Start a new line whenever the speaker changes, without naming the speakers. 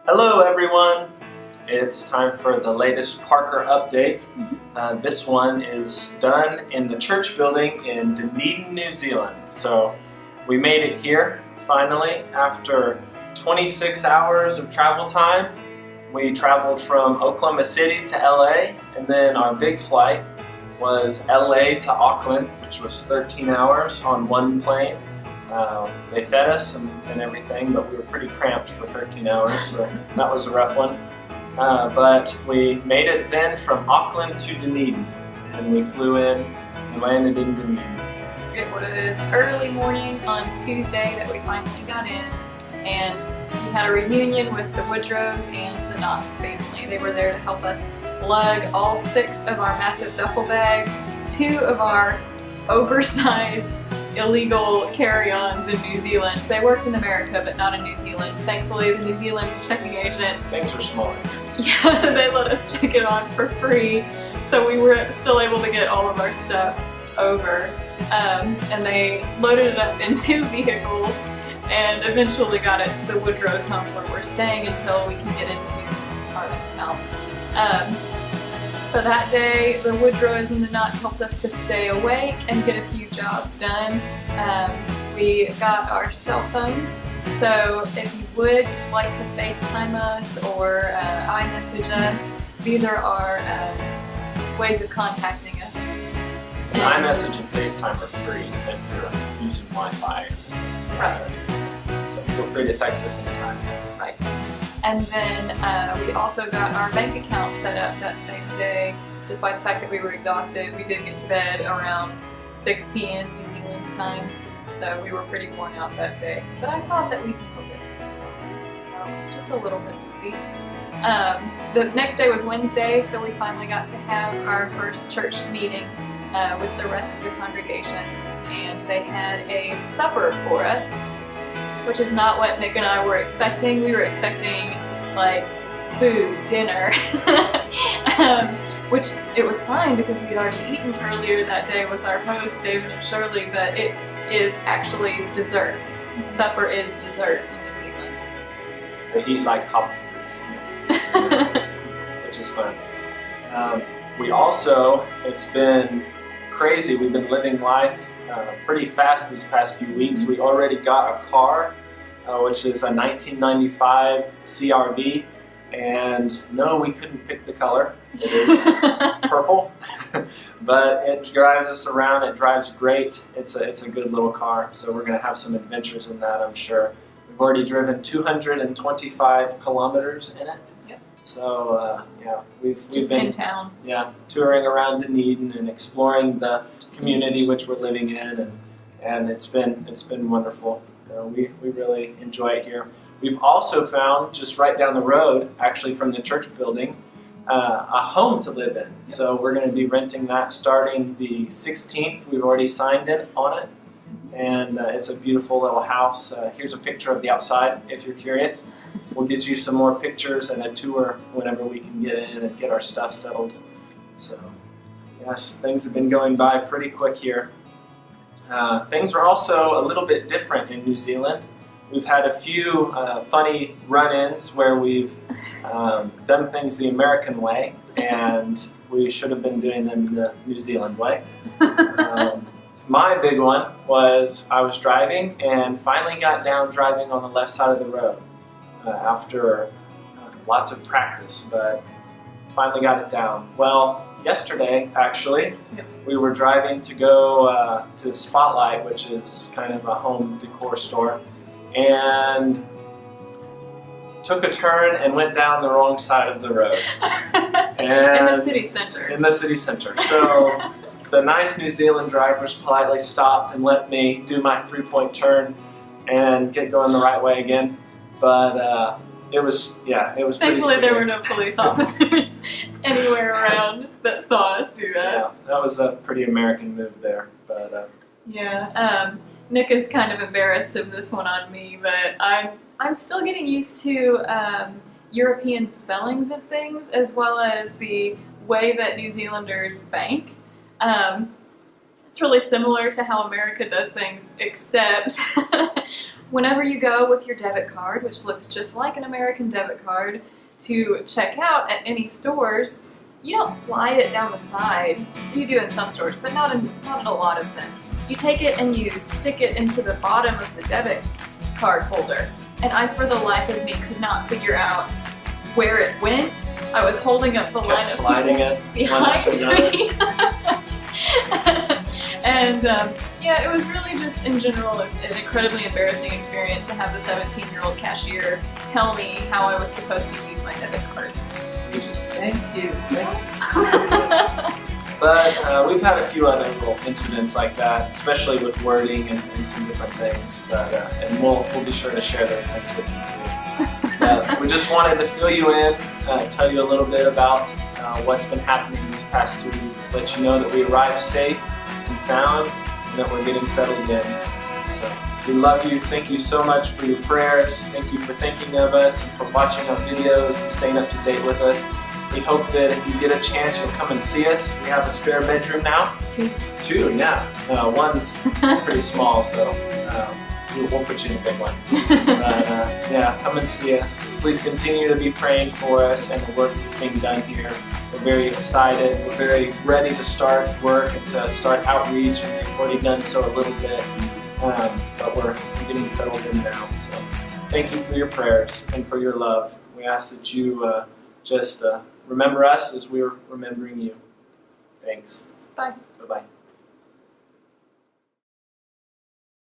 Hello everyone! It's time for the latest Parker update. This one is done in the church building in Dunedin, New Zealand. So we made it here finally after 26 hours of travel time. We traveled from Oklahoma City to LA, and then our big flight was LA to Auckland, which was 13 hours on one plane. They fed us and everything, but we were pretty cramped for 13 hours, so that was a rough one. But we made it then from Auckland to Dunedin, and we flew in and landed in Dunedin.
It was early morning on Tuesday that we finally got in, and we had a reunion with the Woodrows and the Knotts family. They were there to help us lug all 6 of our massive duffel bags, 2 of our oversized illegal carry-ons in New Zealand. They worked in America, but not in New Zealand. Thankfully, the New Zealand checking agent...
Things are smaller.
Yeah, they let us check it on for free, so we were still able to get all of our stuff over. And they loaded it up in 2 vehicles and eventually got it to the Woodrows home where we're staying until we can get into our house. So that day, the Woodrows and the Knotts helped us to stay awake and get a few jobs done. We got our cell phones, so if you would like to FaceTime us or iMessage us, these are our ways of contacting us.
And iMessage and FaceTime are free if you're using Wi-Fi.
Right.
So feel free to text us anytime.
Right. And then we also got our bank account set up that same day. Despite the fact that we were exhausted, we did get to bed around 6 p.m. New Zealand time, so we were pretty worn out that day. But I thought that we handled it. So just a little bit maybe. The next day was Wednesday, so we finally got to have our first church meeting with the rest of the congregation, and they had a supper for us, which is not what Nick and I were expecting. We were expecting like food, dinner, which it was fine because we had already eaten earlier that day with our hosts, David and Shirley, but it is actually dessert. Supper is dessert in New Zealand.
They eat like hobbitses, which is fun. We also, it's been crazy, we've been living life pretty fast these past few weeks. We already got a car, which is a 1995 CRV, and no, we couldn't pick the color. It is purple, but it drives us around. It drives great. It's a good little car, so we're going to have some adventures in that, I'm sure. We've already driven 225 kilometers in it.
Yep.
So yeah, we've been
in town.
Yeah, touring around Dunedin and exploring the community which we're living in, and it's been wonderful. We really enjoy it here. We've also found just right down the road, actually from the church building, a home to live in. So we're going to be renting that starting the 16th. We've already signed it on it, and it's a beautiful little house. Here's a picture of the outside if you're curious. We'll get you some more pictures and a tour whenever we can get in and get our stuff settled. So yes, things have been going by pretty quick here. Things are also a little bit different in New Zealand. We've had a few funny run-ins where we've done things the American way, and we should have been doing them the New Zealand way. My big one was I was driving and finally got down driving on the left side of the road after lots of practice, but finally got it down. Well, yesterday, actually, we were driving to go to Spotlight, which is kind of a home decor store, and took a turn and went down the wrong side of the road.
In the city center.
In the city center. So the nice New Zealand drivers politely stopped and let me do my 3-point turn and get going the right way again. But it was pretty
Thankfully, there
scary.
were no police officers anywhere around that saw us do that.
Yeah, that was a pretty American move there. But
yeah, Nick is kind of embarrassed of this one on me, but I'm still getting used to European spellings of things as well as the way that New Zealanders bank. It's really similar to how America does things, except whenever you go with your debit card, which looks just like an American debit card, to check out at any stores, you don't slide it down the side. You do in some stores, but not in a lot of them. You take it and you stick it into the bottom of the debit card holder. And I, for the life of me, could not figure out where it went. I was holding up the line of
sliding it
behind me. And yeah, it was really just in general an incredibly embarrassing experience to have the 17-year-old cashier tell me how I was supposed to use my debit card.
We just thank you. But we've had a few other little incidents like that, especially with wording and some different things. But and we'll be sure to share those things with you too. We just wanted to fill you in, tell you a little bit about what's been happening these past 2 weeks, let you know that we arrived safe and sound, and that we're getting settled in. So we love you. Thank you so much for your prayers. Thank you for thinking of us and for watching our videos and staying up to date with us. We hope that if you get a chance, you'll come and see us. We have a spare bedroom now. Two, yeah. One's pretty small, so we'll put you in a big one. But yeah, come and see us. Please continue to be praying for us and the work that's being done here. We're very excited. We're very ready to start work and to start outreach, and we've already done so a little bit. But we're getting settled in now. So thank you for your prayers and for your love. We ask that you just remember us as we're remembering you. Thanks.
Bye.
Bye-bye.